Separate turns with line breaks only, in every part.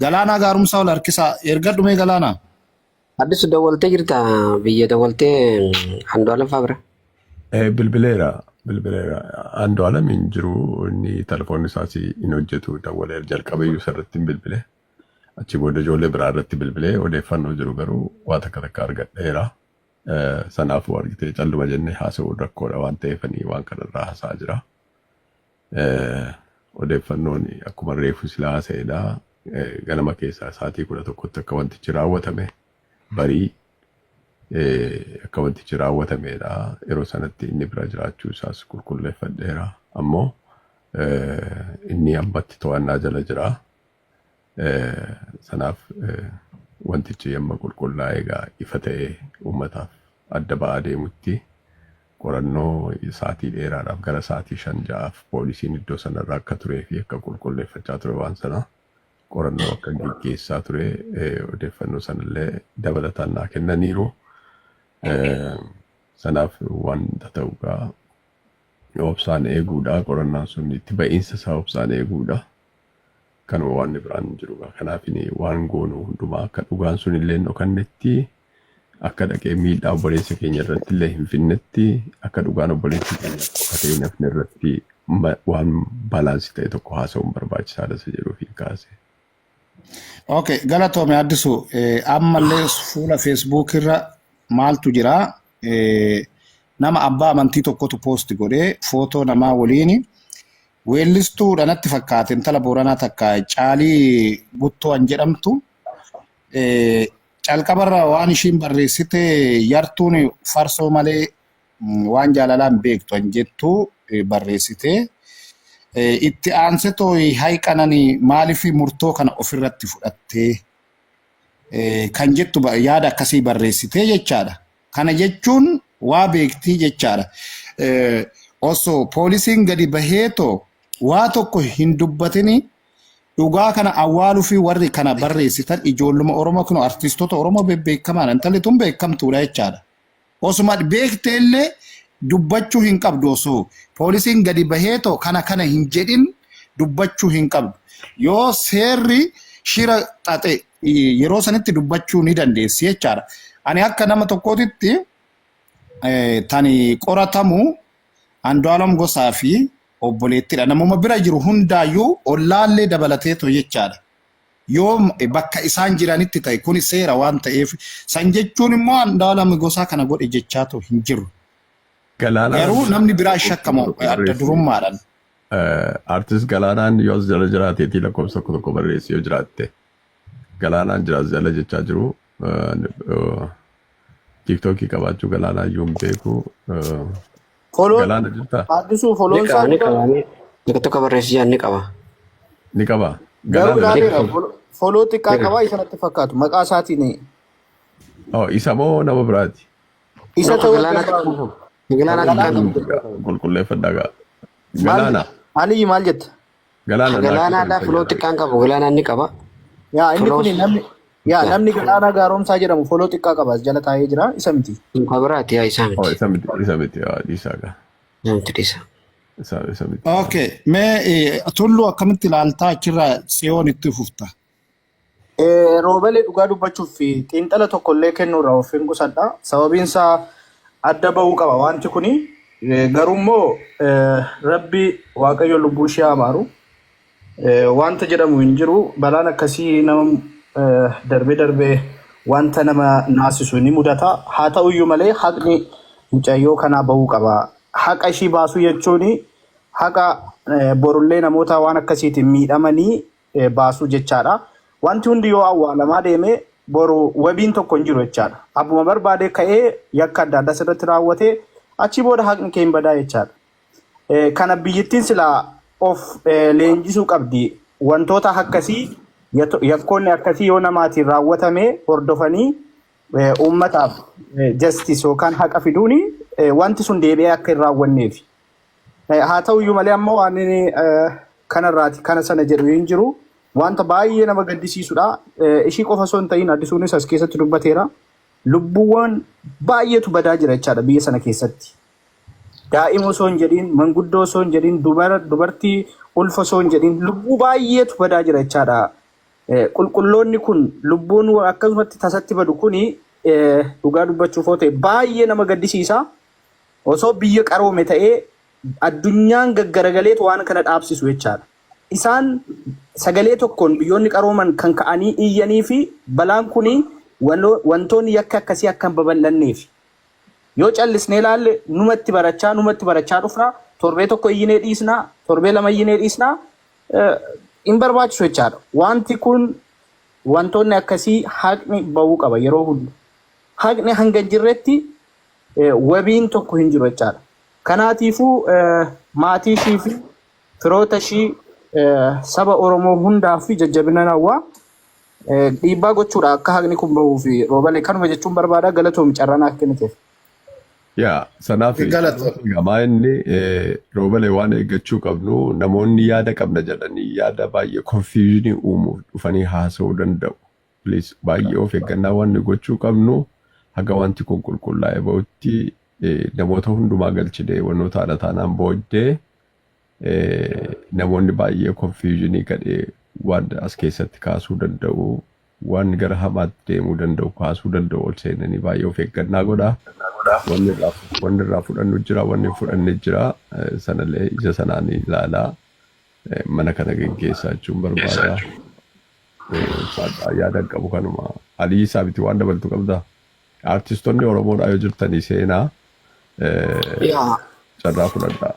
Galaanaa gaarumsaa ol harkisaa erga dhumee galaanaa.
Addis dawwaltee jirta biyya dawwaltee Andu'aalam Fabira.
Bilbileera Andu'aalam hin jiru inni telefoonni isaas hin hojjetu dawwalee jalqabeeyyuu isarratti hin bilbile. Achi booda ijoollee biraa irratti bilbilee odeeffannoo jiru garuu waa takka argadheera. Sanaafuu argitee calluma jennee haasa'uun rakkoodha waan ta'eefanii waan kanarraa haasa'aa jira. Odeeffannoon akkuma reefu silaa haasa'edha. Ganama keessaa sa'aatii 11tti akka wantichi raawwatame barii akka wantichi raawwatamedha. Yeroo sanatti inni bira jiraachuu isaas qulqulleeffadheera. Ammoo inni ammatti to'annaa jala jira. Sanaaf wantichi amma qulqullaa'ee egaa ifa ta'ee uummataaf adda ba'aa deemutti qorannoo sa'aatii dheeraadhaaf gara sa'aatii 5-6 poolisiin iddoo sanarra akka turee fi akka qulqulleeffachaa ture waan sana qorannoo akka gaggeessaa ture odeeffannoo sanallee dabalataan naa kennaniiru. Sanaaf wanta ta'ugaa obsaan eeguudha. Qorannaan sun itti ba'iinsa isaa obsaan eeguudha. Kanuma waan biraan jiru. Kanaaf waan goonu hundumaa akka dhugaan sun illee dhokannetti akka dhaqee miidhaa obboleessa keenya irratti illee hin finnetti akka dhugaan obboleessa keenya dhokatee hin hafne irratti waan baalaansii ta'e tokko haasa'uun barbaachisaadha isa jedhuuf hin kaase.
Okay, galatoome Addisu ammallee fuula Facebook irra maaltu jira? Nama abbaa amantii tokkotu poosti godhee footoo namaa waliini weellistuu dhanatti fakkaate intala Booranaa takka Caalii Buttoon jedhamtu calqabarra waan ishiin barreessite yartuun farsoo malee waan jaalalaan beektu an jettu barreessite itti aansetoo hayqanani maaliif murtoo kana ofirratti fudhattee kan jettu yaada akkasii barreessite jechaadha. Kana jechuun waa beektii jechaadha. Osoo poolisiin gadi baheetoo waa tokko hin dubbatini dhugaa kana awwaaluu fi warri kana barreessitan ijoolluma Oromoo kun artistoota Oromoo beekaman intalli tun beekamtuudha jechaadha. Osuma beekteellee dubbachuu hin qabdu osoo poolisiin gadi baheetoo kana hin jedhin dubbachuu hin qabdu. Yoo seerri shira xaxe yeroo sanitti dubbachuu ni dandeessi jechaadha. Ani akka nama tokkootitti tani qoratamu Andu'aalam Gosaa fi obboleettidha. Namuma bira jiru hundaayyuu ollaallee dabalateeto jechaadha. Yoo bakka isaan jiranitti ta'e kun seera waan ta'eef san jechuun immoo Andu'aalam Gosaa kana godhe jechaatu hin jiru. Garuu namni biraa shakkamu adda durummaadhaan.
Artist Galaanaan yoo as jala jiraateetii lakkoofsa tokko barreessi yoo jiraatte Galaanaan jiraas jala jechaa jiru. TikTokii qabaachuu Galaanaa iyyuu hin beeku. Galaana jirta?
Addisu follow isaa ni qaba. Tokko barreessi ni qaba.
Ni qaba.
Galaana follow xiqqaa qaba isanatti fakkaatu maqaa isaatiin.
Isa moo nama biraati?
Isa ta'uu
Galaana
qulqulleeffadhaa. Galaana.
Ali maal jetta?
Galaanaadhaa follow xiqqaan qabu Galaanaan ni qaba.
Yaa inni kun namni Galaanaa gaaromsaa jedhamu follow xiqqaa qaba jala taa'ee jira isa miti.
Kabiraati yaa isaa miti.
Isa miti dhiisaaga.
Namti dhiisa.
Isa miti.
Okay, mee tullu akkamitti ilaaltaa achirraa siyoon itti fufta?
Roobelee dhugaa dubbachuuf xiinxala tokkollee kennuurraa of hin qusadha. Sababiin isaa adda bahuu qaba wanti kuni. Garuu immoo Rabbi Waaqayyo lubbuu ishee abaaru. Wanta jedhamu hin jiru balaan akkasii nama darbee wanta nama naasisu ni mudata. Haa ta'uyyuu malee haqni mucayyoo kanaa bahuu qaba. Haqa ishii baasuu jechuun haqa borullee namoota waan akkasiitiin miidhamanii baasuu jechaadha. Wanti hundi yoo awwaalamaa deeme boru wabiin tokko hin jiru jechaadha. Abbuma barbaade ka'ee yakka adda addaa sirratti raawwate achi booda haqni kee hin badaa jechaadha. Kana biyyattiin silaa of leenjisuu qabdi. Wantoota akkasii yakkoonni akkasii yoo namaatiin raawwatame hordofanii uummataaf justice yookaan haqa fiduuni wanti sun deebi'ee akka hin raawwanneef. Haa ta'uyyuu malee ammoo waan kanarraati kana sana jedhu hin jiru. Wanta baay'ee nama gaddisiisudha. Ishii qofa osoo hin ta'in addisuunis as keessatti dubbateera. Lubbuuwwan baay'eetu badaa jira jechaadha biyya sana keessatti. Daa'ima osoo hin jedhin, manguddoo osoo hin jedhin, dubartii ulfa osoo hin jedhin lubbuu baay'eetu badaa jira jechaadha. qulqulloonni kun lubbuun akkasumatti tasatti badu kuni dhugaa dubbachuuf oote baay'ee nama gaddisiisa. Osoo biyya qaroome ta'ee addunyaan gaggaragaleet waan kana dhaabsisu jechaadha. Isaan sagalee tokkoon biyyoonni qarooman kan ka'anii iyyanii fi balaan kuni wantoonni yakka akkasii akka hin babal'anneef yoo callisnee ilaalle numatti barachaa dhufna. Torbee tokko iyyinee dhiisnaa, torbee lama iyyinee dhiisnaa hin barbaachisu jechaadha. Wanti kun wantoonni akkasii haqni bahuu qaba yeroo hundu. Haqni hanga hin jirretti wabiin tokko hin jiru jechaadha. Kanaatiifuu maatii ishii fi firoota ishii saba Oromoo hundaaf jajjabina hawwaa dhiibbaa gochuudha akka haqni kun bahuu fi Roobalee kanuma jechuun barbaada. Galatoom carraan akka kenniteef.
Yaa sanaaf gamaa inni Roobalee waan eeggachuu qabnu namoonni yaada qabna jedhanii yaada baay'ee confusionii uumuuf dhufanii haasa'uu danda'u. Please baay'ee of eeggannaa waan gochuu qabnu haga wanti kun qulqullaa'ee bahutti namoota hundumaa galchidee wantoota haadha taanaan booddee namoonni baay'ee confusionii gadhee waan as keessatti kaasuu danda'u waan gara hamaatti deemuu danda'u kaasuu danda'u ol seenanii baay'ee of eeggannaa godhaa. Wanni irraa fudhannu jira, wanni fudhanne jira. Sanallee ija sanaan ilaalaa mana kana geggeessaa jechuun barbaada. Yaada qabu kanuma. Alii Isaabiti waan dabaltu qabdaa? Artistoonni Oromoodhaa yoo jirtanii seenaa carraa fudhadhaa.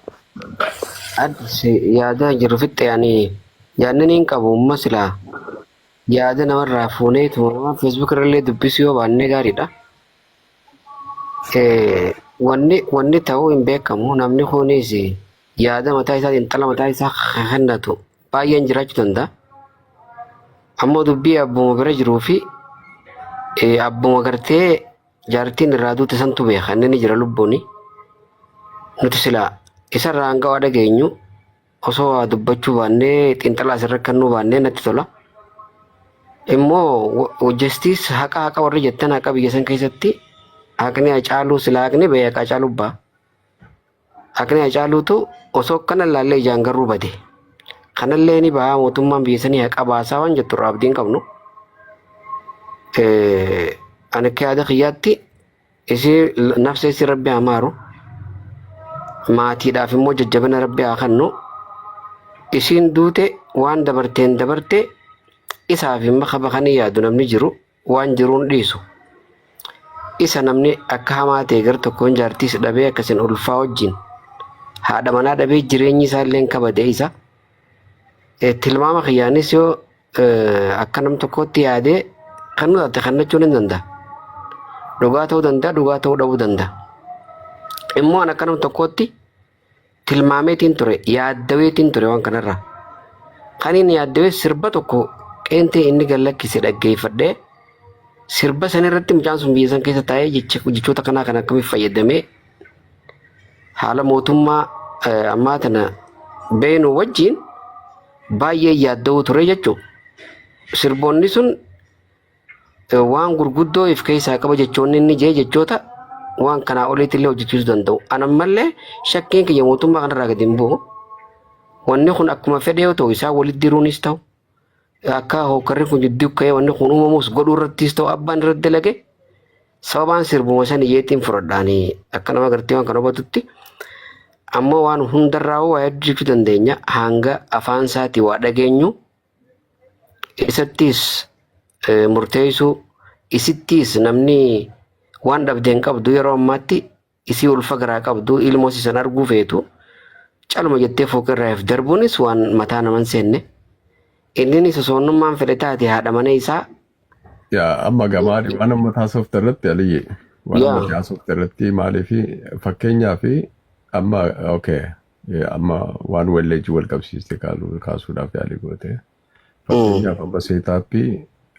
Yaada jiru fixxe yaadni hin qabu umma silaa yaada namarraa fuuneetu nama Facebook irrallee dubbisuu yoo baannee gaariidha. Wanni ta'uu hin beekamu namni kunis yaada mataa isaa xiinxala mataa isaa kennatu baay'een jiraachuu danda'a. Ammoo dubbii abbuma bira jiruu fi abbuma gartee jaartiin irraa duute santu beeka inni ni jira lubbuuni. Nuti silaa isarraa hanga waa dhageenyu osoo waa dubbachuu baannee xiinxalaa asirra kennuu baannee natti tola. Immoo justice haqa warri jettan haqa biyya san keessatti haqni Hacaaluu silaa haqni bahee haqa Hacaaluu ba'a. Haqni Hacaaluutu osoo kana ilaallee ijaan garuu bade. Kanallee ni ba'a mootummaan biyya sanii haqa baasaa waan jettu irraa abdiin qabnu. Ani akka yaada kiyyaatti isii nafsa isii rabbi amaaru maatiidhaaf immoo jajjabina rabbi haa kennu. Isiin duute waan dabarteen dabarte isaaf imma kabakanii yaadu namni jiru waan jiruun dhiisu. Isa namni akka hamaa ta'e gar tokkoon jaartiis dhabee akkasiin ulfaa wajjin haadha manaa dhabee jireenyi isaa illee kabadee isa tilmaama kiyyaanis yoo akka nam tokkotti yaadee kan nuti kennachuun hin danda'a. Dhugaa ta'uu danda'a, dhugaa ta'uu dhabuu danda'a. Immoo akka nam tokkotti tilmaameetiin ture, yaaddaweetiin ture waan kanarraa. Kan inni yaaddawee sirba tokko qeentee inni gallakkise dhaggeeffadhee sirba san irratti mucaan sun biyya san keessa taa'ee jechoota kanaa kan akkamiif fayyadamee haala mootummaa ammaa tana beenu wajjin baay'ee yaadda'uu ture jechuudha. Sirboonni sun waan gurguddoo if keessaa qaba jechoonni inni jee jechoota waan kanaa oliitillee hojjechiisuu danda'u. Anammallee shakkiin kiyya mootummaa kanarraa gadi hin bu'u. Wanni kun akkuma fedhe yoo ta'u isaa walitti diruunis ta'u akka hookarri kun jidduu ka'ee wanni kun uumamus godhuu irrattis ta'u abbaan irratti dalage sababaan sirbuma san iyyeettiin fudhadhaanii akka nama gartee waan kana hubatutti ammoo waan hundarraa waa hedduu jechuu dandeenya hanga afaan isaatii waa dhageenyu isattis murteessuu isittis namni waan dhabdeen qabdu yeroo ammaatti isii ulfa garaa qabdu ilmoo san arguu feetu calma jettee fookirraa if darbuunis waan mataa naman seenne. Inni sosoonnummaan fedhe taate haadha mana isaa.
Yaa amma gamaadhi waan amma taasofte irratti aliyyee waan amma taasofte irratti maaliif fakkeenyaaf amma amma waan walleejii wal qabsiiste kaasuudhaaf yaalii goote. Fakkeenyaaf amma seetaappii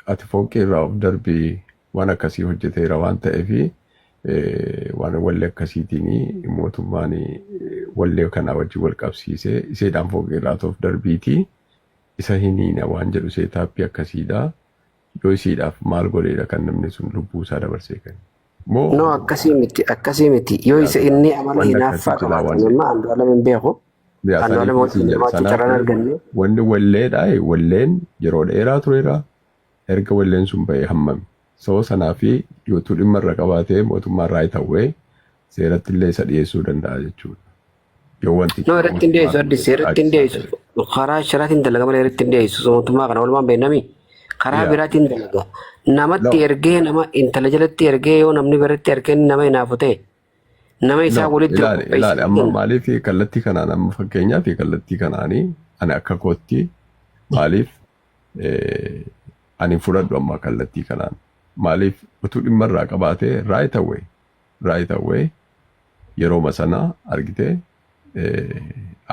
ati fooqii irraa of darbii waan akkasii hojjeteera waan ta'eef waan wallee akkasiitiin mootummaan wallee kanaa wajjin wal qabsiisee iseedhaan fooqii irraa of darbiitii. Isa hiniina waan jedhu seetaappii akkasiidha. Yoo isiidhaaf maal godheedha kan namni sun lubbuu isaa dabarsee kan.
No akkasii miti yoo isa inni amala hinaaffaa qabaatu nama Andu'aalam hin beeku. Andu'aalem mootummaatti carraan arganne.
Wanni walleedha walleen yeroo dheeraa tureera erga walleen sun ba'ee hammami. Soo sanaa fi yootuu dhimma irra qabaatee mootummaa irraa ta'ee seeratti illee isa dhiyeessuu danda'a jechuudha. Yoo wanti
No, irratti hin dhiyeessu addis irratti hin dhiyeessu. Karaa shiraatiin dalaga malee irratti hin dhiyeessu. Mootummaa kana walumaan beeknami. Karaa biraatiin dalaga. Namatti ergee nama intala jalatti ergee yoo namni biratti ergee nama hinaafu ta'e. Nama isaa walitti
ilaali amma maaliif kallattii kanaan amma fakkeenyaa fi kallattii kanaanii ani akka kootti maaliif ani fudhadhu amma kallattii kanaan maaliif utuu dhimma irraa qabaatee right away yeroo masanaa argitee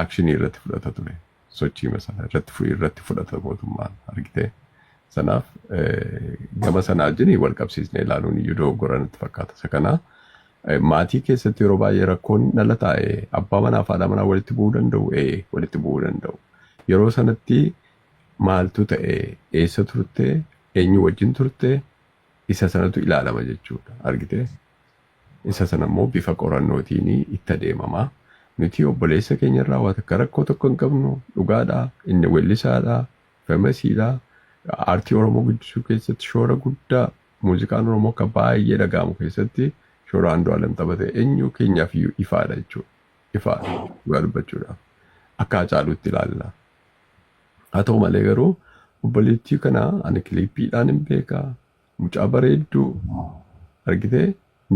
akshinii irratti fudhata ture sochii masanaa irratti fudhata mootummaan argitee sanaaf gama sanaa wajjin wal qabsiisnee ilaaluun iyyuu dogoggoranitti fakkaata isa kanaa. Maatii keessatti yeroo baay'ee rakkoon dhala taa'e abbaa manaa fi haadha manaa walitti bu'uu danda'u walitti bu'uu danda'u. Yeroo sanatti maaltu ta'e eessa turte eenyu wajjin turte isa sanatu ilaalama jechuudha argitee. Isa sana immoo bifa qorannootiin itti adeemama. Nuti obboleessa keenya irraa waan akka rakkoo tokko hin qabnu dhugaadha inni weellisaadha famasiidha aartii Oromoo guddisuu keessatti shoora guddaa muuziqaan Oromoo akka baay'ee dhaga'amu keessatti shoora Andu'aalem taphate eenyu keenyaaf iyyuu ifaadha jechuudha. Ifaadha dhugaa dubbachuudhaaf akka Hacaaluutti ilaalla. Haa ta'u malee garuu obboleettii kana ani kiliippiidhaan hin beekaa mucaa bareedduu argitee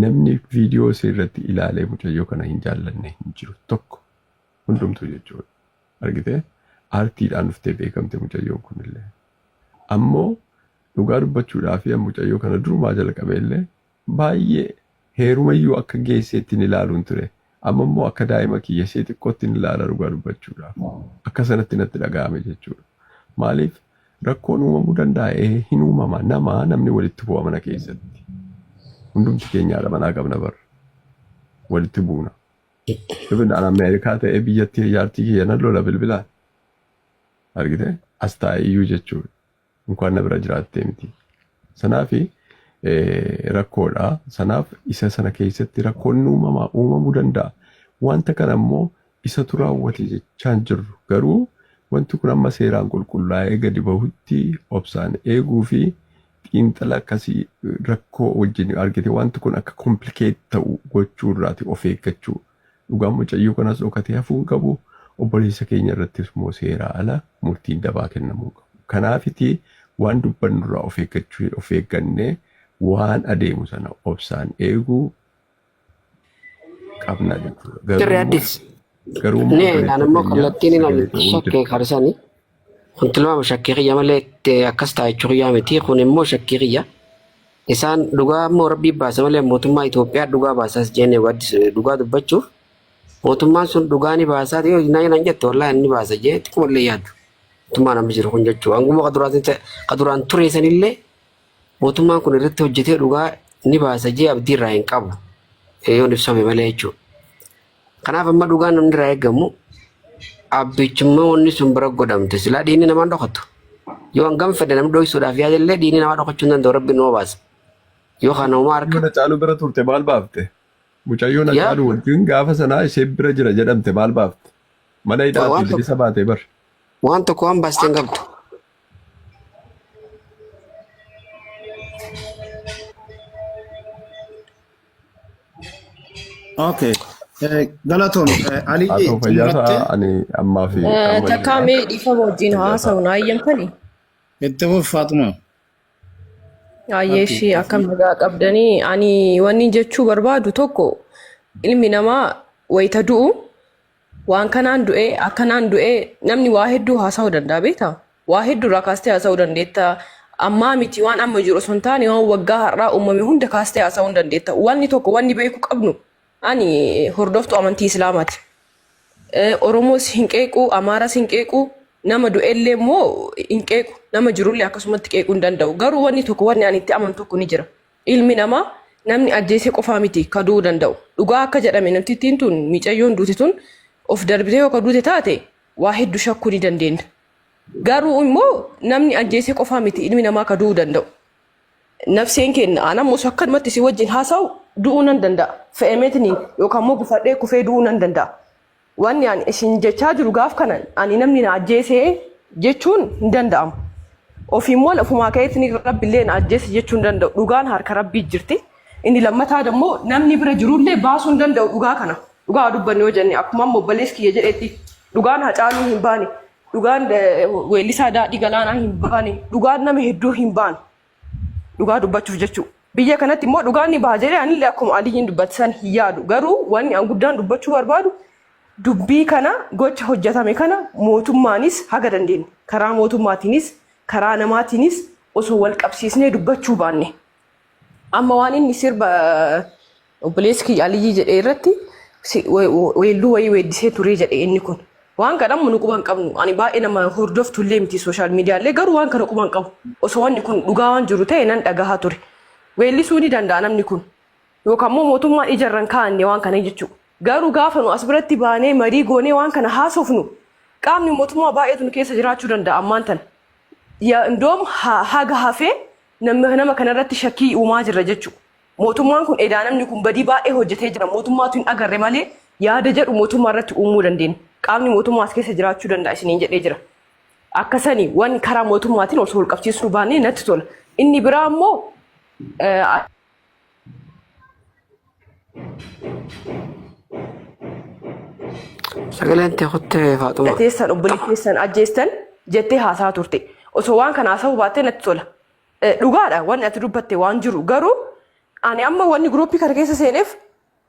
namni viidiyoo isaa irratti ilaalee mucayyoo kana hin jaallanne hin jiru tokko hundumtuu jechuudha. Argitee aartiidhaan dhuftee beekamte mucayyoon kunillee. Ammoo dhugaa dubbachuudhaaf mucayyoo kana durumaa jalqabeellee baay'ee heerumayyuu akka geesseetti hin ilaaluun ture. Amma immoo akka daa'ima kiyya ishee xiqqootti hin ilaala dhugaa dubbachuudhaaf. Akka sanatti natti dhaga'ame jechuudha. Maaliif rakkoon uumamuu danda'a hin uumama namni walitti bu'a mana keessatti. Hundumti keenyaadha manaa qabna barra. Walitti buuna. Dhibinaan Ameerikaa ta'ee biyyatti jaartii kiyya nan lola bilbilaan. Argitee as taa'e iyyuu jechuudha. Inkaan na bira jiraattee miti. Sanaafi rakkoodha. Sanaaf isa sana keessatti rakkoon uumamuu danda'a. Wanta kana immoo isatu raawwate jechaan jirru. Garuu wanti kun amma seeraan qulqullaa'ee gadi bahutti obsaan eeguu fi xiinxala akkasii rakkoo wajjin argite wanti kun akka komplikeet ta'u gochuu irraati of eeggachuu. Dhugaan mucayyoo kanas dhokatee hafuun qabu obboleessa keenya irrattis immoo seeraa ala murtiin dabaa kennamuu qabu. Kanaafiti waan dubbannu irraa of eeggannee waan adeemu sana obsaan eeguu qabna jechuudha.
Garuu naannoo kallattiin inni shakkee karsanii wanti lama shakkii qiyya malee akkas ta'a jechuu qiyyaa miti kun immoo shakkii qiyya isaan dhugaa immoo rabbii baasa malee mootummaa Itoophiyaa dhugaa baasaas jennee dhugaa dubbachuuf mootummaan sun dhugaa ni baasaa yoo naan jette wallaahi inni baasa jee xiqqoomallee yaadu mootummaa namni jiru kun jechuu hanguma qaduraan ture sanillee mootummaan kun irratti hojjetee dhugaa ni baasa jee abdii irraa hin qabu yoon ibsame malee jechuudha. Kanaaf amma dhugaan namni irraa eegamu abbichummaa wanni sun bira godhamte silaa diinni namaan dhokatu. Yoo hangam fedhe namni dhohisuudhaaf yaadallee diinni namaa dhokachuu hin danda'u rabbi nama baasa. Yoo kana uumaa harka.
Mucayyoo Hacaaluu bira turte maal baafte? Mucayyoon Hacaaluu wajjin gaafa sanaa ishee bira jira jedhamte maal baafte? Mana hidhaatti bilisa baatee bar.
Waan tokko waan baastee hin qabdu.
Okay. Galatoon Ali
takkaamee dhiifama wajjin haasa'u na ayyamtani.
Itti Faatuma.
Ayyeeshii akkam nagaa qabdanii ani wanni jechuu barbaadu tokko ilmi namaa wayita du'u waan kanaan du'ee akkanaan du'ee namni waa hedduu haasa'uu danda'a beektaa? Waa hedduu irraa kaastee haasa'uu dandeetta. Ammaa miti waan amma jiru osoo hin taane waan waggaa har'aa uumame hunda kaastee haasa'uu dandeetta. Wanni tokko wanni beekuu qabnu ani hordoftu amantii Islaamaati. Oromoos hin qeequ, Amaaras hin qeequ, nama du'ellee immoo hin qeequ, nama jirullee akkasumatti qeequu hin danda'u. Garuu wanni tokko wanni ani itti amanu tokko ni jira. Ilmi namaa namni ajjeesee qofaa miti ka du'uu danda'u. Dhugaa akka jedhame namtittiin tun mucayyoon duute tun of darbitee yoo ka duute taate waa hedduu shakkuu ni dandeenya. Garuu immoo namni ajjeesee qofaa miti ilmi namaa ka du'uu danda'u. Nafseen keenya anammoo akkanumatti si wajjin haasa'u du'uu nan danda'a. Fe'ameetiniin yookaan immoo gufadhee kufee du'uu nan danda'a. Wanni ani isin jechaa jiru gaaf kana ani namni na ajjeesee jechuun hin danda'amu. Ofiimmoo lafumaa ka'eetiin rabbiillee na ajjeese jechuun danda'u. Dhugaan harka rabbii jirti. Inni lammataa immoo namni bira jirullee baasuu hin danda'u dhugaa kana. Dhugaa dubbanne yoo jenne akkuma obboleessi kiyya jedhetti dhugaan Hacaaluu hin baane. Dhugaan weellisaa Daadhii Galaanaa hin baane. Dhugaan nama hedduu hin baane. Dhugaa dubbachuuf jechuudha. Biyya kanatti immoo dhugaan ni baha jedhee anillee akkuma Aliyyiin dubbatan hin yaadu. Garuu wanni an guddaan dubbachuu barbaadu dubbii kana gocha hojjetame kana mootummaanis haga dandeenye karaa mootummaatiinis karaa namaatiinis osoo wal qabsiisnee dubbachuu baanne. Amma waan inni sirba obboleessi kiyya Aliyyii jedhee irratti weelluu wayii weeddisee turee jedhee inni kun. Waan kadhamu nu quban qabnu ani baay'ee nama hordoftullee miti sooshaal miidiyaallee garuu waan kana quban qabu osoo wanni kun dhugaa waan jiru ta'e nan dhagahaa ture. Weellisuu ni danda'a namni kun yookaan immoo mootummaan ijarran kaa'anne waan kana jechuudha. Garuu gaafa nu as biratti baanee marii goonee waan kana haasofnu qaamni mootummaa baay'eetu nu keessa jiraachuu danda'a ammaan tana. Indoom haga hafee nama kanarratti shakkii uumaa jirra jechuudha. Mootummaan kun edaa namni kun badii baay'ee hojjetee jira mootummaatu hin agarre malee yaada jedhu mootummaa irratti uumuu dandeenya. Qaamni mootummaa as keessa jiraachuu danda'a isiniin jedhee jira. Akkasanii waan karaa mootummaatiin osoo wal qabsiisuu baannee natti tola. Inni biraa immoo
sagaleen teekuttee Faaxuma.
Teessan obboleessan ajjeestan jettee haasaa turte. Osoo waan kana haasa'uu baattee natti tola. Dhugaadha wanni ati dubbatte waan jiru garuu ani amma wanni guruppii kana keessa seeneef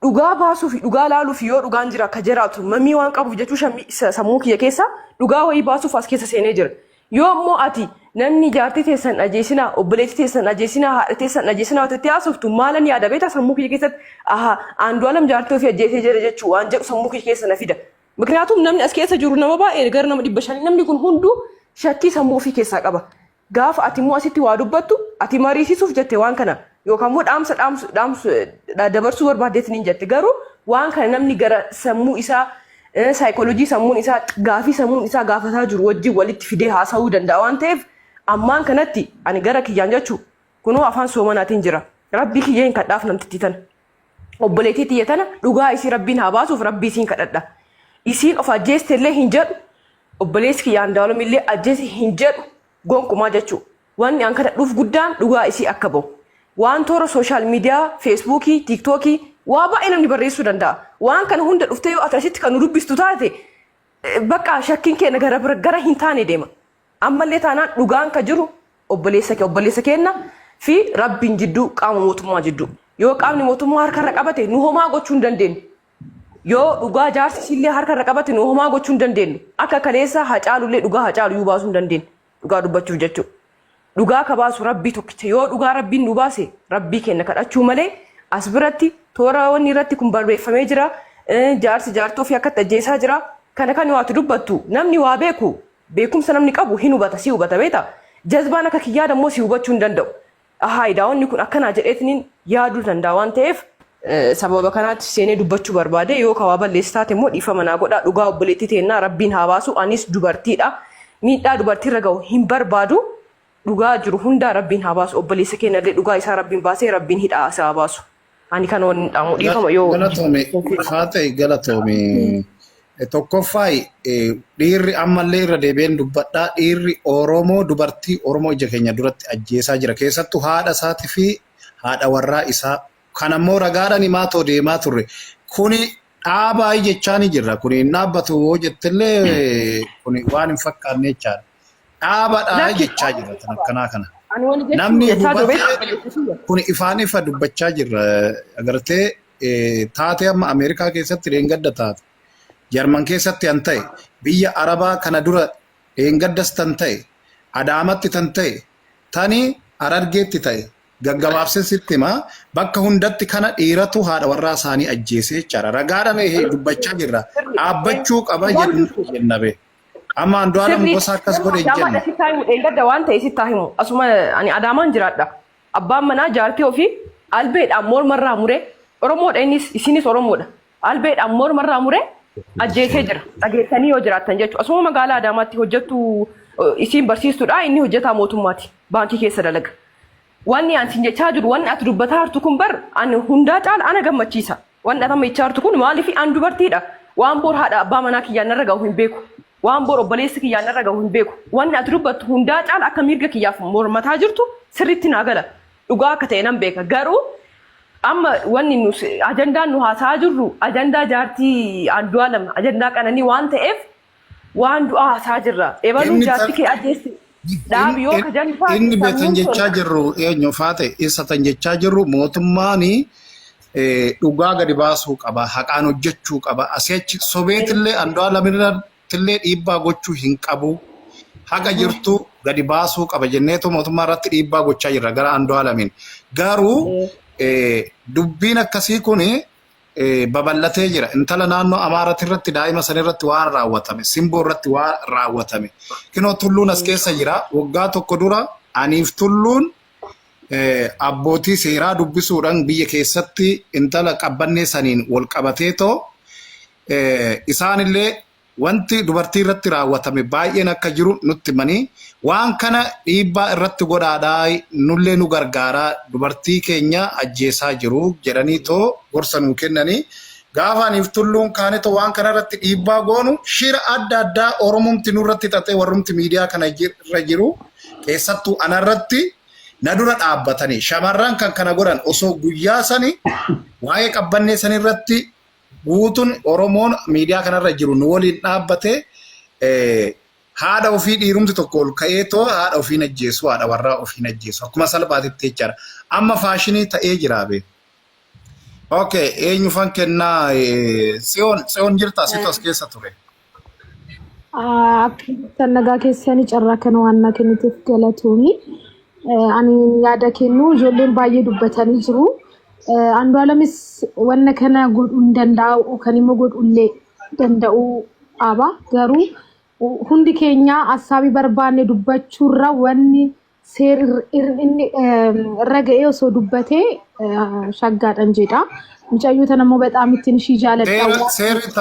dhugaa baasuu fi dhugaa laaluu fi yoo dhugaan jira akka jiraatu mamii waan qabuuf jechuu sammuu kiyya keessa dhugaa wayii baasuuf as keessa seenee jira. Yoo immoo ati namni jaartii teessan ajjeesinaa obboleettii teessan ajjeesinaa haadha teessan ajjeesinaa walitti haasoftu maalan yaada beektaa sammuu kiyya keessatti Andu'aalam jaartii ofii ajjeesee jira jechuu waan jedhu sammuu kiyya keessa na fida. Miknyaatuum namni as keessa jiru nama baay'ee gara nama 500 namni kun hunduu shakkii sammuu ofii keessaa qaba. Gaafa ati immoo asitti waa dubbattu ati mariisisuuf jette waan kana yookaan immoo dhaamsa dabarsuu barbaaddeetiin hin jette garuu waan kana namni gara sammuu isaa saayikooloojii sammuun isaa gaafii sammuun isaa gaafataa jiru wajjin walitti fidee haasa'uu danda'a waan ta'eef ammaan kanatti ani gara kiyyaan jechuu kunoo afaan soomanaatiin jira rabbii kiyya hin kadhaaf namtitti tana obboleettii tiyya tana dhugaa isii rabbiin haa baasuuf rabbii isiin kadhadha isiin of ajjeeste illee hin jedhu obboleessi kiyya Andu'aalam illee ajjeese hin jedhu gonkumaa jechuu wanni an kadhadhuuf guddaan dhugaa isii akka bahu waan toora sooshaal miidiyaa feesbuukii tiiktookii waa baay'ee namni barreessuu danda'a waan kana hunda dhuftee yoo asitti kan nu dubbistu taate bakka shakkiin keenya gara hin taane deema ammallee taanaan dhugaan ka jiru obboleessa keenya fi rabbiin jidduu qaama mootummaa jidduu yoo qaamni mootummaa harkarra qabate nu homaa gochuu hin dandeenyu yoo dhugaa jaarsi illee harkarra qabate nu homaa gochuu hin dandeenyu akka kaleessa Hacaalullee dhugaa Hacaaluyyuu baasuu hin dandeenyu dhugaa dubbachuuf jechuudha. Dhugaa ka baasu rabbii tokkicha yoo dhugaa rabbiin nu baase rabbii keenya kadhachuu malee as biratti toora wanni irratti kun barreeffamee jira jaarsi jaartoo fi akka ajjeesaa jira kana kan waati dubbattu namni waa beeku beekumsa namni qabu hin hubata si hubata beeta jazbaan akka kiyyaa dammoo si hubachuu hin danda'u ahaayidaa wanni kun akkanaa jedheetiin yaaduu danda'a waan ta'eef sababa kanaatti seenee dubbachuu barbaade yoo kawaa balleessi taate immoo dhiifama naa godhaa dhugaa obboleettii teennaa rabbiin haa baasu anis dubartiidha miidhaa dubartiirra ga'u hin barbaadu dhugaa jiru hundaa rabbiin haa baasu obboleessa keenyallee dhugaa isaa rabbiin baasee rabbiin hidhaa isaa haa baasu. Ani kan waliin dhaamu dhiifama yoo.
Galatoome tokkoffaa dhiirri ammallee irra deebi'een dubbadhaa dhiirri Oromoo dubartii Oromoo ija keenya duratti ajjeesaa jira keessattuu haadha isaatii fi haadha warraa isaa kan ammoo ragaadhaan himaa too deemaa turre kuni dhaabaa jechaa ni jirra kuni hin dhaabbatu yoo jettillee kuni waan hin fakkaanne jechaadha. Dhaabadhaa jechaa jirra kan akkanaa kana. Namni kun ifaan ifa dubbachaa jirra agartee taatee amma Ameerikaa keessatti dheengadda taate Jarman keessatti an ta'e biyya Arabaa kana dura dheengaddas tan ta'e Adaamatti tan ta'e tani Harargeetti ta'e gaggabaabsee sitti himaa bakka hundatti kana dhiiratu haadha warraa isaanii ajjeesee jechaadha ragaadhaan dubbachaa jirra dhaabbachuu qaba jennabe. Amma Andu'aalam gosa akkas godhe jenna.
Amma asitti himu dheengadda waan ta'e sitti himu asuma ani Adaamaan jiraadha. Abbaan manaa jaartii ofii albeedhaan mormarraa muree Oromoodha innis isinis Oromoodha. Albeedhaan mormarraa muree ajjeesee jira. Dhageessanii yoo jiraattan jechuudha. Asuma magaalaa Adaamaatti hojjettu isiin barsiistuudha inni hojjetaa mootummaati. Baankii keessa dalaga. Wanni ani sin jechaa jiru wanni ati dubbataa jirtu kun bar ani hundaa caala ana gammachiisa. Wanni ati amma jechaa jirtu kun maaliif an dubartiidha. waan bor haadha abbaa manaa kiyyaan narra gahu hin beeku waan bor obboleessi kiyyaan narra gahu hin beeku wanni ati dubbattu hundaa caala akka mirga kiyyaaf mormataa jirtu sirriitti naa gala dhugaa akka ta'e nan beeka garuu amma wanni ajandaan nu haasaa jirru ajandaa jaartii Andu'aalam ajandaa Qananii waan ta'eef waan du'aa haasaa jirra ebaluun jaartii kee ajjeessi dhaabi yoo ka janfaa
inni beekan jechaa jirru eenyu faate isa tan jechaa jirru mootummaani dhugaa gadi baasuu qaba haqaan hojjechuu qaba aseechi sobeetillee Andu'aalamiirrattillee dhiibbaa gochuu hin qabu haqa jirtu gadi baasuu qaba jenneetu mootummaa irratti dhiibbaa gochaa jirra gara Andu'aalamiin garuu dubbiin akkasii kun babal'atee jira intala naannoo Amaaraatti irratti daa'ima san irratti waan raawwatame Simboo irratti waan raawwatame kinoo tulluun as keessa jira waggaa tokko dura aniif tulluun abbootii seeraa dubbisuudhaan biyya keessatti intala qabbannee saniin wal qabateetoo isaanillee wanti dubartii irratti raawwatame baay'een akka jiru nutti manii waan kana dhiibbaa irratti godhaadhaa nullee nu gargaaraa dubartii keenya ajjeesaa jiru jedhaniitoo gorsa nuu kennanii gaafa aniif tulluun kaanetoo waan kana irratti dhiibbaa goonu shira adda addaa oromumti nurratti xaxee warrumti miidiyaa kana irra jiru keessattuu anarratti na dura dhaabbatanii shamarran kan kana godhan osoo guyyaa sani waa'ee qabbannee san irratti guutuun Oromoon miidiyaa kanarra jiru nu waliin dhaabbatee haadha ofii dhiirumti tokko ol ka'eetoo haadha ofiin ajjeesu haadha warraa ofiin ajjeesu akkuma salphaatitti jechaadha amma faashinii ta'ee jira bee. Okay, eenyufan kennaa Tsiyoon jirta asitu as keessa ture.
Sannagaa keessanii carraa kana waan kenniteef galatoomii. Ani yaada kennu ijoolleen baay'ee dubbatanii jiru. Andu'aalamis wanna kana godhuu hin danda'u kan immoo godhullee danda'uu qaba. Garuu hundi keenya asaabii barbaanne dubbachuurra wanni inni irra ga'ee osoo dubbatee shaggaadhaan jedha. Mucayyoo tana immoo bexaam ittiin ishii jaaladha.
Seerri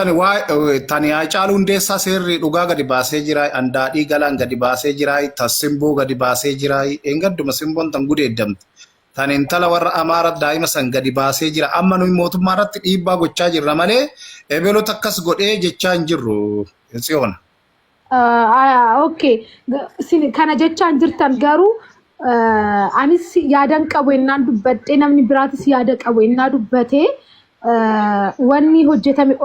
tani Haacaaluu Hundeessaa seerri dhugaa gadi baasee jira. Andaadhii Galaan gadi baasee jira. Simboo gadi baasee jira. Engadduma Simboon tan gudeeddamte. Tan intala warra Amaara daa'ima san gadi baasee jira. Amma nuyi mootummaa irratti dhiibbaa gochaa jirra malee ebeelota akkas godhee jechaa hin jirru. Tsiyoon.
Okay. Kana jechaan jirtan garuu anis yaadan qabu ennaan dubbadhee namni biraatis yaada qabu ennaa dubbatee wanni hojjetame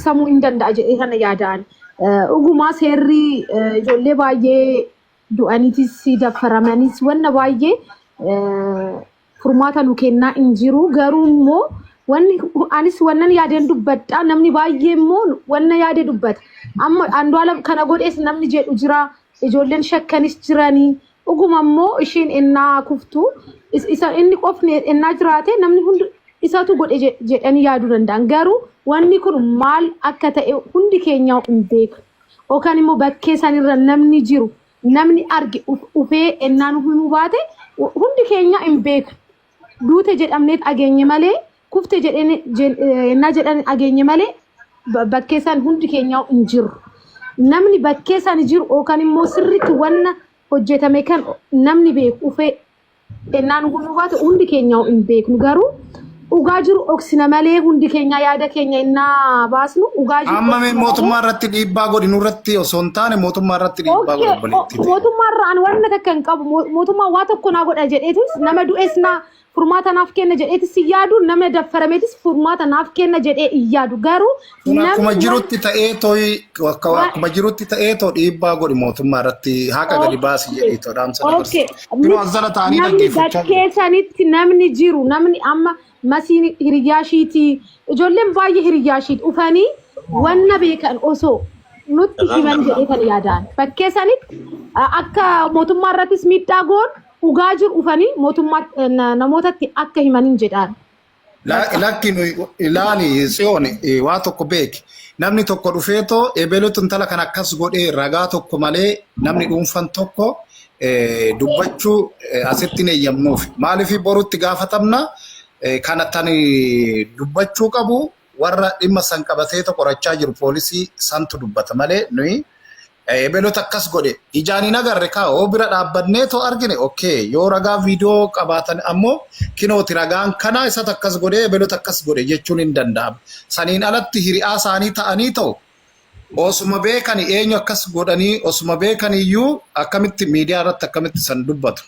samuu hin danda'a jedhee kana yaadaan. Dhugumaa seerri ijoollee baay'ee du'aniitis daffaramanis wanna baay'ee furmaata nu kennaa hin jiru garuu immoo wanni anis wannan yaadeen dubbadha namni baay'ee immoo wanna yaade dubbata. Amma Andu'aalam kana godhees namni jedhu jira ijoolleen shakkanis jiranii. Dhuguma immoo ishiin ennaa kuftu isa inni qofni ennaa jiraate namni hundi isaatu godhe jedhanii yaaduu danda'an garuu wanni kun maal akka ta'e hundi keenya hin beeku yookaan immoo bakkee sanirra namni jiru namni arge ufee ennaa nu himuu baate hundi keenya hin beeku duute jedhamneet ageenye malee kufte ennaa jedhan ageenye malee bakkee san hundi keenya hin jiru namni bakkee san jiru yookaan immoo sirriitti wanna hojjetame kan namni beeku ufee ennaan himuu baate hundi keenya hin beeknu garuu dhugaa jiru oksina malee hundi keenya yaada keenya innaa baasnu dhugaa jiru.
Amma mootummaa irratti dhiibbaa godhi nurratti osoo hin taane mootummaa irratti dhiibbaa godhi obboleettii.
Mootummaa irraa ani wanna takka hin qabu mootummaa waa tokko naa godha jedheetis nama du'ees naa furmaata naaf kenna jedheetis hin yaadu nama daffarameetis furmaata naaf kenna jedhee hin yaadu garuu.
Akkuma jirutti ta'ee too dhiibbaa godhi mootummaa irratti haqa gadi baasi jedhee too dhaamsa dabarsa. Yeroo azala ta'anii dhaggeeffachaa jiru.
Keessanitti namni jiru namni amma masiin hiriyaashiiti ijoolleen baay'ee hiriyaashiiti ufanii wanna beekan osoo nutti himan jedhee kan yaadaan bakkee sanitti akka mootummaa irrattis miidhaa goon dhugaa jiru ufanii mootummaa namootatti akka himaniin jedhaan.
Lakki ilaali Tsiyoon waa tokko beeki namni tokko dhufeetoo ebeelota intala kan akkas godhee ragaa tokko malee namni dhuunfan tokko dubbachuu asitti hin eeyyamnuuf maaliif borutti gaafatamna. Kana tani dubbachuu qabu warra dhimma san qabatee qorachaa jiru poolisii santu dubbata malee nuyi Ebeloota akkas godhe ijaaniin agarre kaa oo bira dhaabbannee too argine okay yoo ragaa viidiyoo qabaatan ammoo kinooti ragaan kana isatu akkas godhe ebeloota akkas godhe jechuun hin danda'amu. Saniin alatti hiriyaa isaanii ta'anii ta'u osuma beekani eenyu akkas godhanii osuma beekani iyyuu akkamitti miidiyaa irratti akkamitti san dubbatu.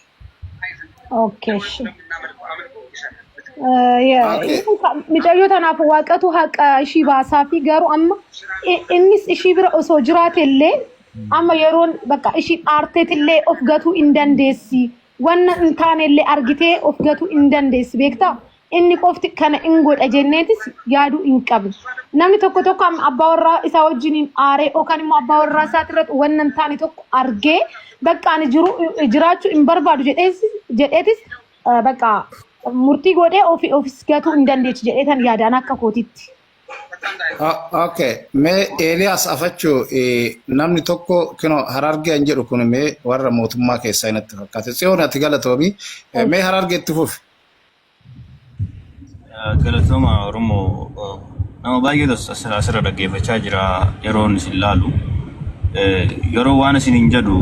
Okay. Mijaayoo tanaaf waaqatu haqa ishii baasaa fi garuu amma innis ishii bira osoo jiraate illee amma yeroon bakka ishii aarteet illee of gatuu hin dandeessi. Wanna hin taane illee argitee of gatuu hin dandeessi beektaa? Inni qofti kana hin godha jenneetis yaaduu hin qabne. Namni tokko tokko abbaa warraa isaa wajjiniin aaree yookaan immoo abbaa warraa isaati irratti wanna hin taane tokko argee bakka ani jiraachuu hin barbaadu jedheetis bakka murtii godhee ofis gatuu hin dandeechi jedheetan yaadaan akka kootitti.
Okay, mee Elias Afachu namni tokko kino Harargee hin jedhu kun mee warra mootummaa keessaa inatti fakkaate. Tsiyoon ati galatoomi mee Harargeetti fufi.
Galatooma Oromoo nama baay'eetu asirra dhaggeeffachaa jira yeroon isin laalu. Yeroo waan isin hin jedhu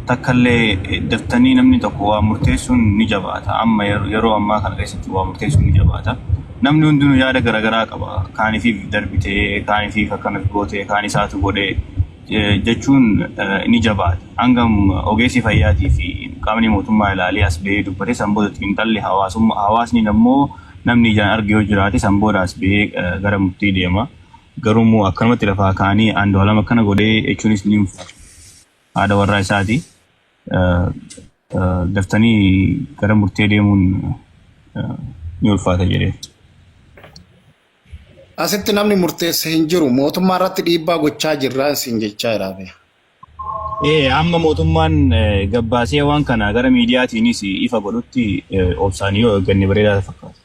takkallee daftanii namni tokko waa murteessuun ni jabaata. Amma yeroo ammaa kana keessatti waa murteessuun ni jabaata. Namni hundinuu yaada garaagaraa qaba. Kaaniif darbitee, kaaniif akkanas gootee, kaan isaatu godhee jechuun ni jabaata. Hangam ogeessi fayyaatii fi qaamni mootummaa ilaalee as ba'ee dubbate sanboota xiinxalli hawaasni ammoo namni ijaan arge yoo jiraate sanboota as ba'ee gara murtii deema. Garuu akkanumatti lafaa kaanii Andu'aalam akkana godhee jechuunis ni ulfaata. Haadha warraa isaati. Daftanii gara murtee deemuun ni ulfaata jedhee.
Asitti namni murteesse hin jiru mootummaa irratti dhiibbaa gochaa jirra isin jechaa jiraabe.
Amma mootummaan gabbaasee waan kana gara miidiyaatiinis ifa godhutti obsaanii yoo eegganne bareedaa fakkaata.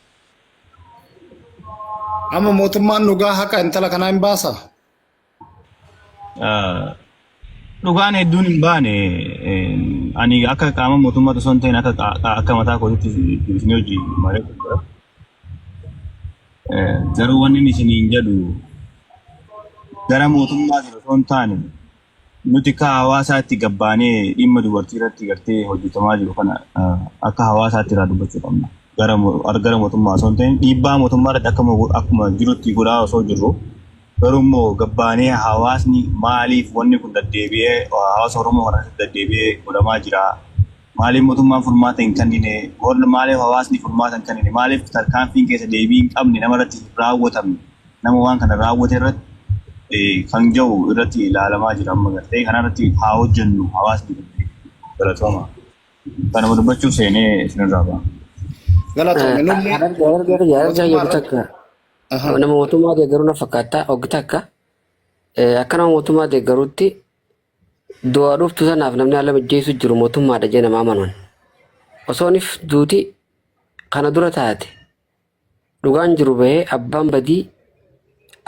Amma mootummaan dhugaa haqa intala kanaa hin baasaa?
Dhugaan hedduun hin baane ani akka qaama mootummaa osoo hin ta'in akka mataa kootitti isin hojii malee jira. Garuu wanni isiniin jedhu gara mootummaa jiru osoo hin taane nuti akka hawaasaatti gabbaanee dhimma dubartii irratti gartee hojjetamaa jiru kana akka hawaasaatti irraa dubbachuu qabna. Gara mootummaa osoo hin ta'in dhiibbaa mootummaa irratti akkuma jirutti godhaa osoo jirru garuu immoo gabbaanee hawaasni maaliif wanni kun deddeebi'ee hawaasa Oromoo kanatti deddeebi'ee godhamaa jira. Maaliif mootummaan furmaata hin kennine, maaliif hawaasni furmaata hin kennine, maaliif tarkaanfiin keessa deebii hin qabne nama irratti raawwatamne, nama waan kana raawwate irratti kan jiru irratti ilaalamaa jira amma gartee kana irratti haa hojjennu hawaasni galatooma. Kana dubbachuuf seenee isinirraa ba'a.
Galatooma.
Nama mootummaa deeggaruu na fakkaata oggita akka nama mootummaa deeggaruutti du'a dhuftu sanaaf namni haala mijjeessu jiru mootummaadha jee nama amanuun. Osoonif duuti kana dura taate dhugaan jiru bahee abbaan badii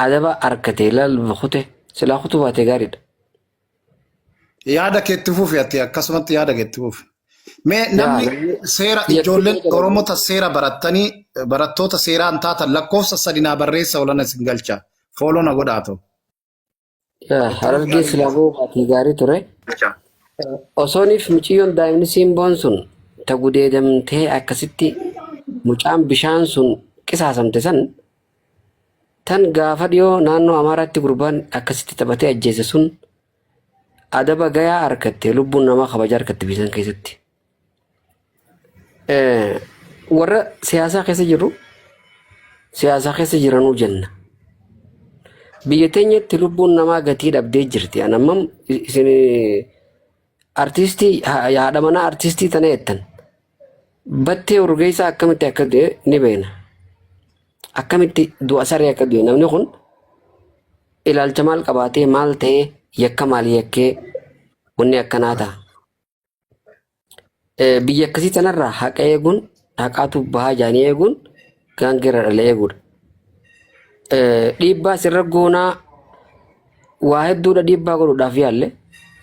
adaba harkatee ilaalu kute silaa kutu baatee gaariidha.
Yaada keetti fufi ati akkasumatti yaada keetti fufi. Mee namni seera ijoolleen Oromoota seera baratanii barattoota seeraan taatan lakkoofsa sadinaa barreessa olana isin galcha foolona godhaato.
Harargee silaaboo baatii gaarii ture. Osooniif mucayyoon daa'imni simboon sun tagudeedamtee akkasitti mucaan bishaan sun qisaasamte san tan gaafa dhiyoo naannoo Amaaraatti gurbaan akkasitti taphatee ajjeese sun adaba gayaa harkattee lubbuun namaa kabaja harkatte bisan keessatti. Warra siyaasaa keessa jiru siyaasaa keessa jiranuu jenna. Biyya teenyatti lubbuun namaa gatii dhabdee jirti. Anammam isin artistii haadha manaa artistii tana jettan battee urgeessaa akkamitti akka du'e ni beekna. Akkamitti du'a saree akka du'e namni kun ilaalcha maal qabaatee maal ta'ee yakka maalii yakkee wanni akkanaa ta'a. Biyya akkasii tanarraa haqa eeguun haqaatu bahaa jaanii eeguun gaangeera dhala eeguudha. Dhiibbaa sirra goonaa waa hedduudha dhiibbaa godhuudhaaf yaalle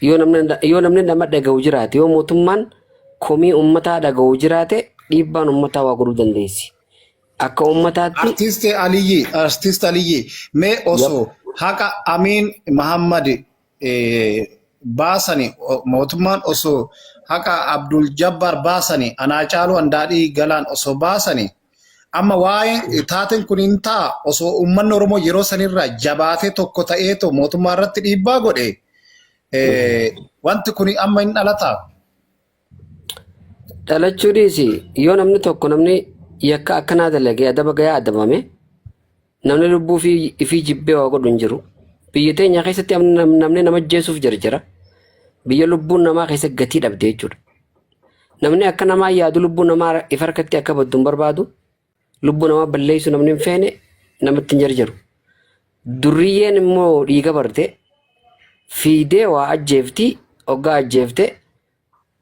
yoo namni nama dhaga'u jiraate yoo mootummaan komii uummataa dhaga'u jiraate dhiibbaan uummataa waa godhuu dandeessi. Akka uummataatti.
Artiist Aliyyi mee osoo haqa Amiin Mahammad baasani mootummaan osoo haqa Abdul Jabbar baasani anaa caalu andaadhii galaan osoo baasani amma waa'ee taateen kun hin ta'a osoo uummanni Oromoo yeroo sanirraa jabaatee tokko ta'eetu mootummaa irratti dhiibbaa godhe wanti kun amma hin dhalataa.
Dhalachuu dhiisi yoo namni tokko namni yakka akkanaa dalagee adaba gayaa adabame namni lubbuu fi jibbee waa godhu hin jiru. Biyya teenya keessatti namni nama jeesuuf jira. Biyya lubbuun namaa keessa gatii dhabde jechuudha. Namni akka namaa yaadu lubbuun namaa ifa harkatti akka baddu hin barbaadu. Lubbuu namaa balleessu namni hin feene namatti hin jarjaru. Durriyyeen immoo dhiiga barte fiidee waa ajjeefti hoggaa ajjeefte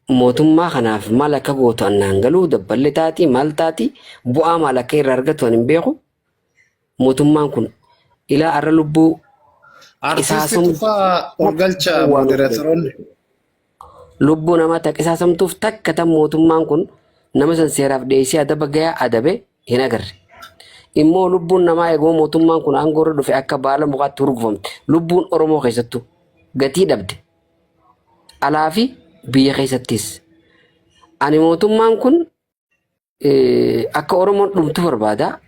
mootummaa kanaaf maal akka gootu annaan galuu dabballee taati maal taati bu'aa maal akka irraa argatu hin beeku. Mootummaan kun ilaa arra lubbuu
Artisti tufaa orgalcha moderatoroonni.
Lubbuu namaa taqisaasamtuuf takka tan mootummaan kun nama san seeraaf dhiyeessee adaba gayaa adabe hin agarre. Immoo lubbuun namaa eeguma mootummaan kun aangoorra dhufe akka baala mukaatti hurgufamte. Lubbuun Oromoo keessattuu gatii dhabde. Alaa fi biyya keessattis. Ani mootummaan kun akka Oromoon dhumtu barbaada.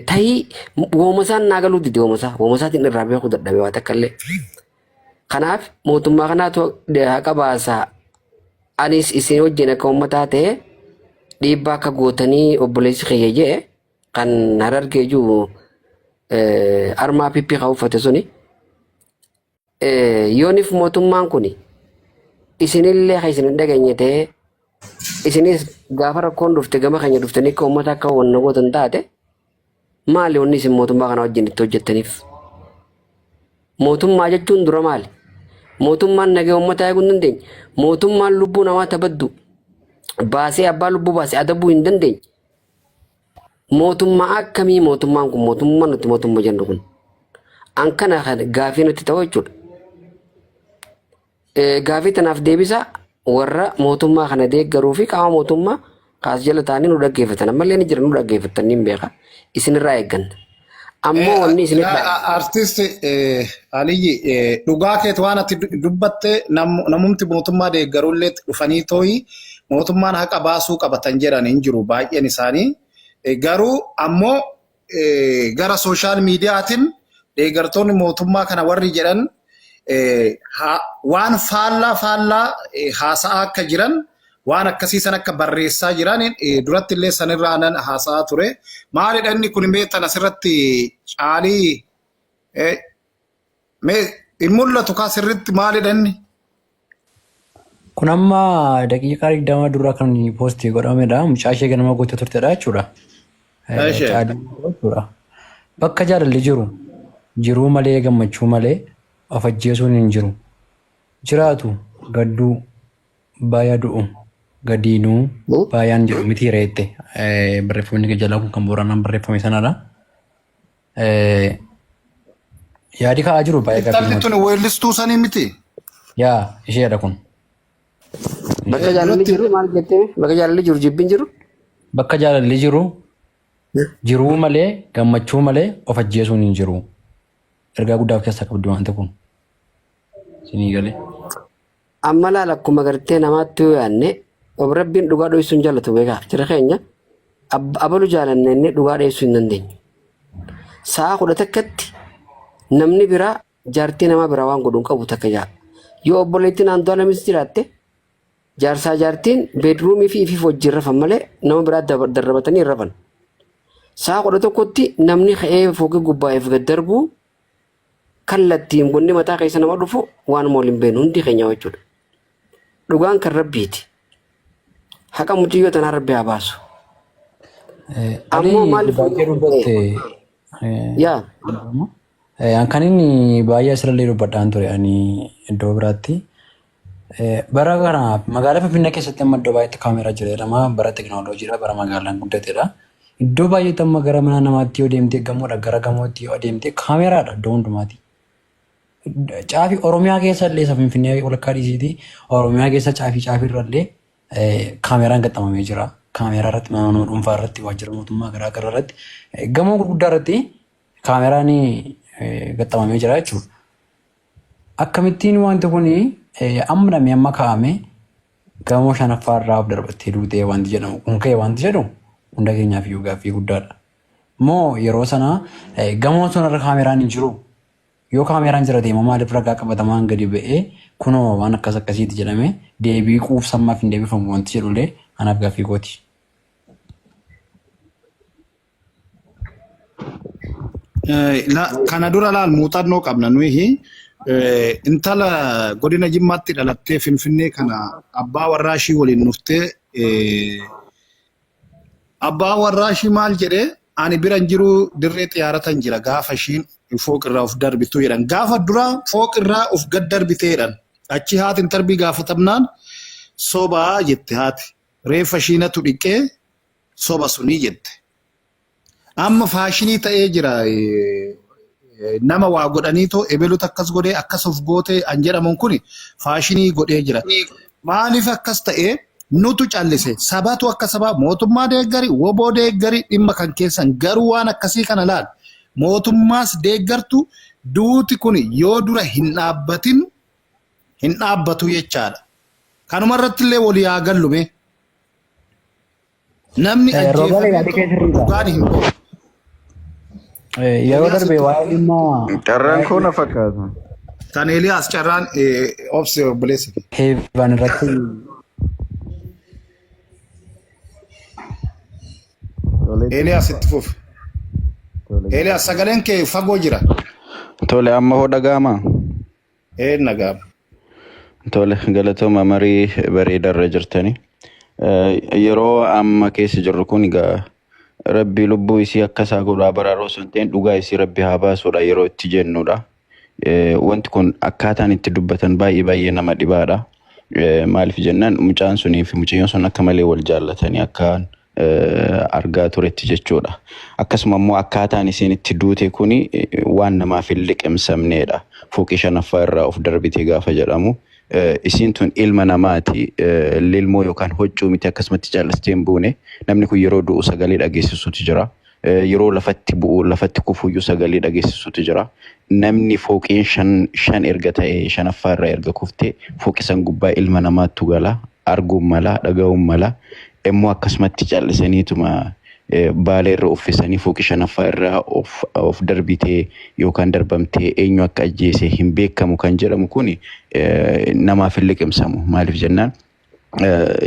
Tahi womasaan naagalu dide womasaatiin irraa beeku dadhabe waa takka illee. Kanaaf mootummaa kanaatu haqa baasaa anis isin wajjin akka uummataa ta'e dhiibbaa akka gootanii obboleessi kiyya jee kan Harargee jiru armaa pippii kan uffate suni. Yoonif mootummaan kun isinillee kan isin hin dhageenye ta'e isinis gaafa rakkoon dhufte gama keenya dhuftanii akka uummata akka wanna gootan taate maali wanni isin mootummaa kana wajjin itti hojjettaniif? Mootummaa jechuun dura maali? Mootummaan nagaa uummataa eeguu hin dandeenye. Mootummaan lubbuu namaa tabaddu baasee abbaa lubbuu baasee adabuu hin dandeenye. Mootummaa akkamii mootummaan kun mootummaa nuti mootummaa jennu kun? An kana gaafii nuti ta'u jechuudha. Gaafii tanaaf deebisa warra mootummaa kana deeggaruu fi qaama mootummaa kaas jala ta'anii nu dhaggeeffatan. Ammallee ni jira nu dhaggeeffatan ni beeka. Isinirraa eegganna. Ammoo wanni isinirraa
artisti Aliyyi dhugaa keeti waan ati dubbatte namumti mootummaa deeggaruullee dhufanii tooyi mootummaan haqa baasuu qabatan jedhan hin jiru baay'een isaanii. Garuu ammoo gara sooshaal miidiyaatiin deeggartoonni mootummaa kana warri jedhan waan faallaa haasa'aa akka jiran waan akkasiisan akka barreessaa jiran duratti illee sanirraa nan haasa'aa ture. Maalidha inni kun meetan asirratti caalii hin mul'atu kaa sirritti maalidha inni?
Kun amma daqiiqaa 20 dura kan poostii godhamedha. Mucaa ishee ganama gootee turtedha jechuudha. Bakka jaalalli jiruu malee gammachuu malee of ajjeesuun hin jiru. Jiraatu gadduu baay'ee du'u. Gadiinuu baay'aan jedhu miti reette barreeffamni jalaa kun kan booranaan barreeffame sanadha. Yaadi ka'aa jiru baay'ee gaaffii.
Intalli tuni weellistuu sanii miti?
Yaa isheedha kun.
bakka jaalalli jiru maal jettee bakka jaalalli jiru jibbiin jiru?
Bakka jaalalli jiruu malee gammachuu malee of ajjeesuun hin jiru. Ergaa guddaa of keessaa qabdu waanta kun. Sinii galee.
Amma laala akkuma gartee namaatti yoo yaadne Rabbiin dhugaa dho'isuun jaallatu beekaa jira keenya abalu jaalannee dhugaa dho'isuu hin dandeenyu. Sa'a 11tti namni biraa jaartii nama biraa waan godhuun qabu takka jaa. Yoo obboleettiin Andu'aalamis jiraatte jaarsaa jaartiin beedruumii fi ifiif wajjin rafan malee nama biraa darrabatanii hin rafan. Sa'a 11tti namni ka'ee fooqii gubbaa'eef gad darbuu kallattiin bunni mataa keessa nama dhufu waan mool hin beenu hundi keenya jechuudha. Dhugaan kan Rabbiiti. Haqa mutiyyoo tanaa Rabbi haa baasu. Ammoo maaliif yaa
kan inni baay'ee asirratti dubbadhaan ture ani iddoo biraatti. Bara kana magaalaa Finfinnee keessatti amma iddoo baay'eetti kaameraa jira jedhama. Bara teekinooloojiidha bara magaalaan guddatedha. Iddoo baay'eetti amma gara mana namaatti yoo deemtee gamoodha gara gamootti yoo adeemtee kaameraadha iddoo hundumaati. Caafii Oromiyaa keessa illee isa Finfinnee walakkaa dhiisiiti. Oromiyaa keessa caafii irrallee kaameraan gaxxamamee jira. Kaameraa irratti mana dhuunfaa irratti waajjira mootummaa garaa garaa irratti gamoo gurguddaa irratti kaameraan gaxxamamee jira jechuudha. akkamittiin wanti kun amma namni amma kaa'ame gamoo shanaffaarraa of darbattee duutee wanti jedhamu kun ka'e wanti jedhu hunda keenyaaf iyyuu gaaffii guddaadha. Moo yeroo sana gamoo sanarra kaameraan hin jiru. Yoo kaameraan jira deema maaliif ragaa qabatamaan gadi ba'ee kunoo waan akkas akkasiiti jedhame deebii quubsammaaf hin deebifamu wanti jedhullee anaaf gaaffii gooti.
Kana dura laal muuxannoo qabna nuyi intala godina Jimmaatti dhalattee Finfinnee kana abbaa warraa ishii waliin dhuftee abbaa warraa ishii maal jedhee ani biran jiru dirree xiyyaaratan jira gaafa ishiin fooqirraa of darbitu jedhan gaafa dura fooqirraa of gad darbiteedhan achi haati intarbii gaafatamnaan sobaa jette haati reeffa ishiinatu dhiqee soba sunii jette amma faashinii ta'ee jira nama waa godhaniitoo ebelutu akkas godhee akkas of gootee an jedhamuun kun faashinii godhee jira maaliif akkas ta'ee nutu callise sabatu akka sabaa mootummaa deeggari woboo deeggari dhimma kan keessan garuu waan akkasii kana laal mootummaas deeggartu duuti kun yoo dura hin dhaabbatu jechaadha kanuma irratti illee walii haa gallume namni ajjeefame dhugaan hin qabu.
Yeroo darbee waa'ee dhimma
carraan koona fakkaata.
Kan Eliyaas carraan obsi obboleessi.
Heeban irratti
Eliyaas itti fuuf. Eliyaas sagaleen kee fagoo jira.
Tole amma hoo dhaga'ama.
Nagaama.
Tole galatooma marii bareedarra jirtani. Yeroo amma keessa jirru kun egaa Rabbi lubbuu isii akkasaa godhaa baraaroo sun ta'een dhugaa isii Rabbi haa baasuudha yeroo itti jennudha. Wanti kun akkaataan itti dubbatan baay'ee nama dhibaadha. Maaliif jennaan mucaan sunii fi mucayyoon sun akka malee wal jaallatanii akkaan argaa turetti jechuudha. Akkasuma immoo akkaataan isiin itti duute kuni waan namaaf hin liqimsamneedha. Fooqii shanaffaa irraa of darbitee gaafa jedhamu. Isiin tun ilma namaati lilmoo yookaan hoccuu miti akkasumatti jaallastee hin buune namni kun yeroo du'u sagalee dhageessisuutu jira yeroo lafatti bu'u lafatti kufuyyuu sagalee dhageessisuutu jira namni fooqiin shan erga ta'e shanaffaa irraa erga kuftee fooqisan gubbaa ilma namaattu gala arguun mala dhaga'uun mala immoo akkasumatti jaallisaniituma baalee irra uffisanii fooqii shanaffaa irraa of darbitee yookaan darbamtee eenyu akka ajjeese hin beekamu kan jedhamu kun namaaf hin liqimsamu maaliif jennaan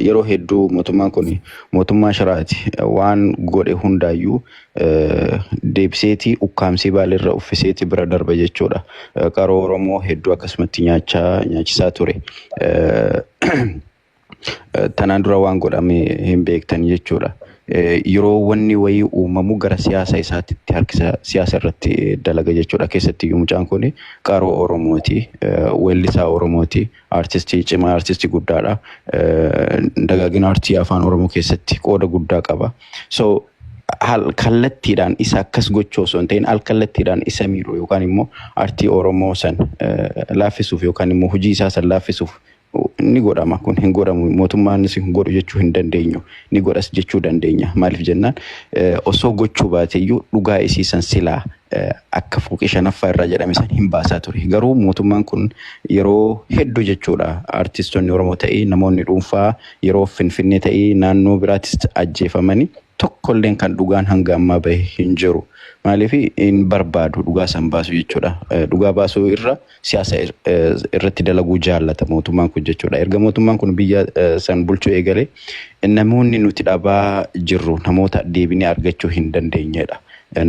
yeroo hedduu mootummaan kun mootummaa shiraati waan godhe hundaayyuu deebiseetii ukkaamsii baalee irra uffiseetii bira darba jechuudha qaroo Oromoo hedduu akkasumatti nyaachisaa ture tanaan dura waan godhame hin beektan jechuudha. Yeroo wanni wayii uumamu gara siyaasa isaatitti harkisa siyaasa irratti dalaga jechuudha keessatti mucaan kun qaroo Oromooti weellisaa Oromooti artistii cimaa artistii guddaadha dagaagina artii afaan Oromoo keessatti qooda guddaa qaba so kallattiidhaan isa akkas gochuu osoo hin ta'in kallattiidhaan isa miidhu yookaan immoo artii Oromoo san laaffisuuf yookaan immoo hojii isaa san laaffisuuf ni godhama kun hin godhamu mootummaan hin godhu jechuu hin dandeenyu ni godhas jechuu dandeenya maaliif jennaan osoo gochuu baateeyyuu dhugaa isii san silaa akka fooqii shanaffaa irraa jedhame san hin baasaa ture garuu mootummaan kun yeroo hedduu jechuudha artistoonni Oromoo ta'ee namoonni dhuunfaa yeroo Finfinnee ta'ee naannoo biraattis ajjeefamanii tokkolleen kan dhugaan hanga ammaa bahe hin jiru maaliif in barbaadu dhugaa san baasu jechuudha dhugaa baasuu irra siyaasa irratti dalaguu jaallata mootummaan kun jechuudha erga mootummaan kun biyya san bulchuu eegale namoonni nuti dhabaa jirru namoota deebinee argachuu hin dandeenyedha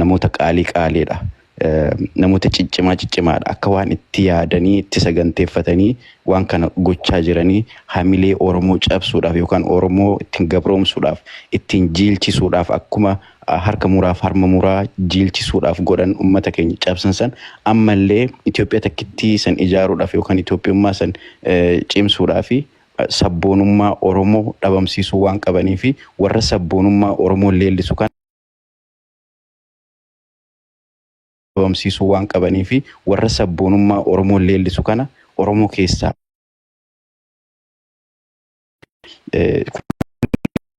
namoota qaaliidha namoota ciccimaadha akka waan itti yaadanii itti saganteeffatanii waan kana gochaa jiranii hamilee Oromoo cabsuudhaaf yookaan Oromoo ittiin gabroomsuudhaaf ittiin jiilchisuudhaaf akkuma harka muraaf harma muraa jiilchisuudhaaf godhan ummata keenya cabsan san ammallee Itoophiyaa takkitti san ijaaruudhaaf yookaan Itoophiyummaa san cimsuudhaaf sabboonummaa Oromoo dhabamsiisuu waan qabanii fi warra sabboonummaa Oromoo leellisu kan dhabamsiisuu waan qabanii fi warra sabboonummaa Oromoo leellisu kana Oromoo keessaa